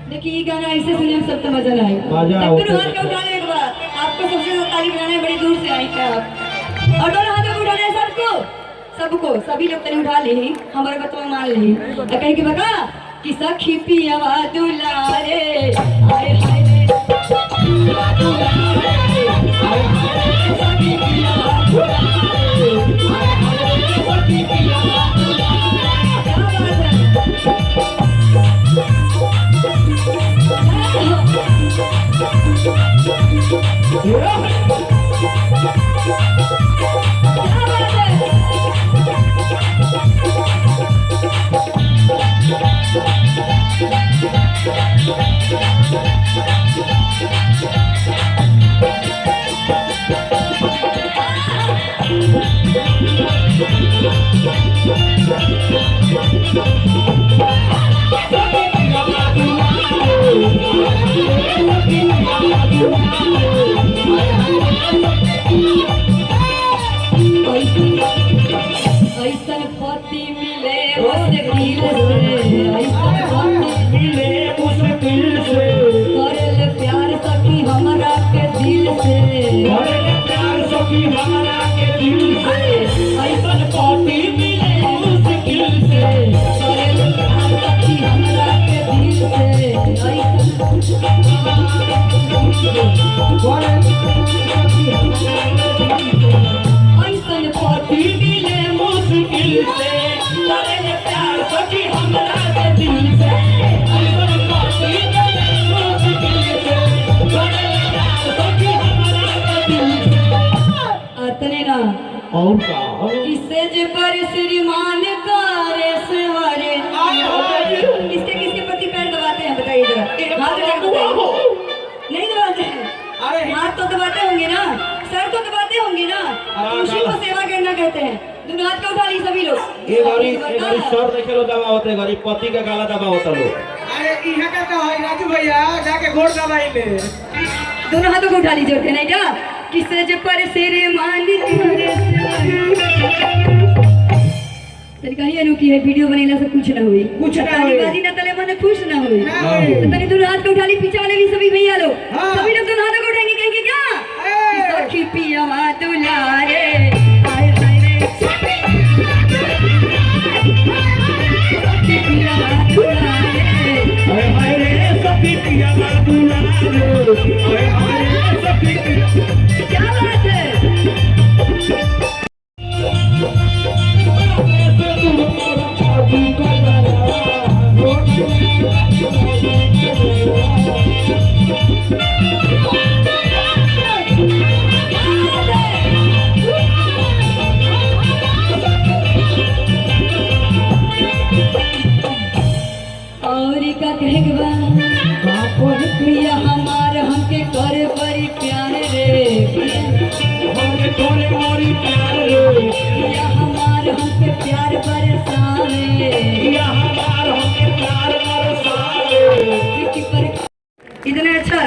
देखिए गाना ऐसे सुने हम सब तो मजा आए। दोनों हाथ को उठा ले एक बार। आपको सबसे ज्यादा ताली बजाने बड़ी दूर से आई क्या आप? और दोनों हाथों को उठा ले सबको सभी लोग तनी उठा ले हमारे बात में मान ले। कहीं के बका कि सखी पियावा दुलारे हाय हाय रे हाय हाय रे सखी पियावा दुलारे हाय हाय रे सखी पियावा ऐसन पति मिले मुश्किल से करल प्यार सखी हमरा के दिल से ऐसन पति मिले मुश्किल से करल प्यार सखी हमरा के दिल से ऐसन पति मिले मुश्किल से करल प्यार सखी हमरा के दिल से ऐसन पति मिले मुश्किल से करल प्यार सखी हमरा के दिल से। अतने ना और का किससे जे पर श्रीमान करे सवारे किसके किसके पति पैर दबाते हैं बताइए जरा। हाथ नहीं दबाते हैं? अरे हाथ तो दबाते होंगे ना, सर तो दबाते होंगे ना, उसी को सेवा करना कहते हैं। दोनों हाथ का उठा ली सभी लोग। ये बारी सर देखे लो दबा होते हैं, पति का गाला दबा होता लोग। अरे इहाँ का तो है राजू भैया जाके घोड़ दबाई ले। दोनों हाथों को उठा लीजिए उठे नहीं क्या किससे जे पर श्रीमान करे कहीं अनोखी है वीडियो बनेला से कुछ ना हुई बाजी ना तले मन खुश ना हुई। तो तनी दोनों हाथ को उठा ली पीछे वाले भी सभी भैया लोग सभी लोग दोनों हाथों को उठाएंगे कहेंगे क्या सखी पियावा दुलारे हाय हाय रे सखी पियावा दुलारे हाय हाय रे सखी पियावा दुलारे हाय हाय रे सखी क्या बात है। और का कहेंगे बा पिया हमार हमके करे बड़ी प्यार रे हमके करे बड़ी प्यार रे पिया हमार हमके प्यार बरसावे पिया हमार हमके प्यार बरसावे। इतना अच्छा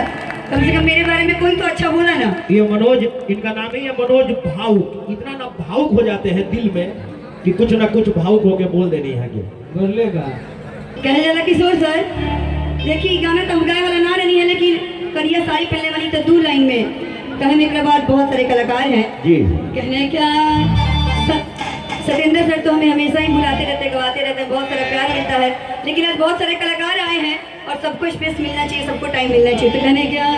कम से कम मेरे बारे में कोई तो अच्छा बोला ना। ये मनोज इनका नाम ही है मनोज भावुक। इतना ना भावुक हो जाते हैं दिल में कि कुछ ना कुछ भावुक होके बोल देनी है आगे बोलेगा कहे जाला किशोर सर देखिए गाना तो हम गाए वाला ना नहीं है लेकिन करिया साड़ी पहनने वाली तो 2 लाइन में कहने के बाद बहुत सारे कलाकार हैं जी। कहने क्या सत्येंद्र सर तो हमें हमेशा ही बुलाते रहते गवाते रहते बहुत सारा प्यार मिलता है लेकिन आज बहुत सारे कलाकार आए हैं और सबको स्पेस मिलना चाहिए सबको टाइम मिलना चाहिए। तो कहने क्या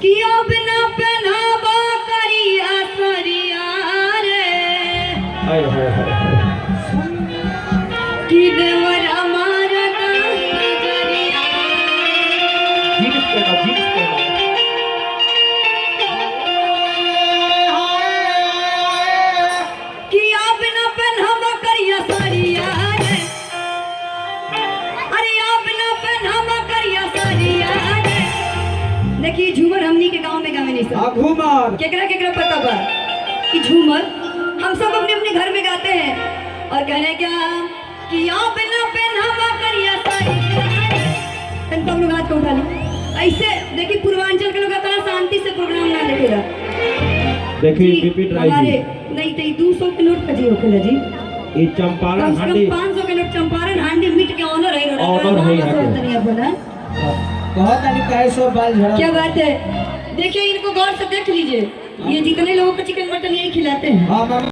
कि अब ना पहनावा करिया सरिया रे हाय हाय हाय कि देवरा मारा नजरिया जीन्स पहना कि आप ना पहनावा करिया सरिया रे अरे आप ना पहनावा करिया सरिया देखिए झूमर हमनी के गांव में गावे नहीं सब घूमर केकरा केकरा पता बा कि झूमर हम सब अपने अपने घर में गाते हैं और कहने क्या कि आओ बिना पहनावा करिया साई तन तुम लोग हाथ को उठा ली ऐसे देखिए पूर्वांचल के लोग इतना शांति से प्रोग्राम ना देखेला देखिए रिपीट हमारे रही नहीं तो 200 के नोट कजी होखेला जी ये चंपारण कम से हांडी कम 500 के नोट चंपारण हांडी मीट के ऑनर है ऑनर है यहाँ के। तनिया बोला बहुत आनी कहे सब बाल झड़ा क्या बात है देखिए इनको गौर से देख लीजिए ये जितने लोगों को चिकन मटन यही खिलाते हैं हाँ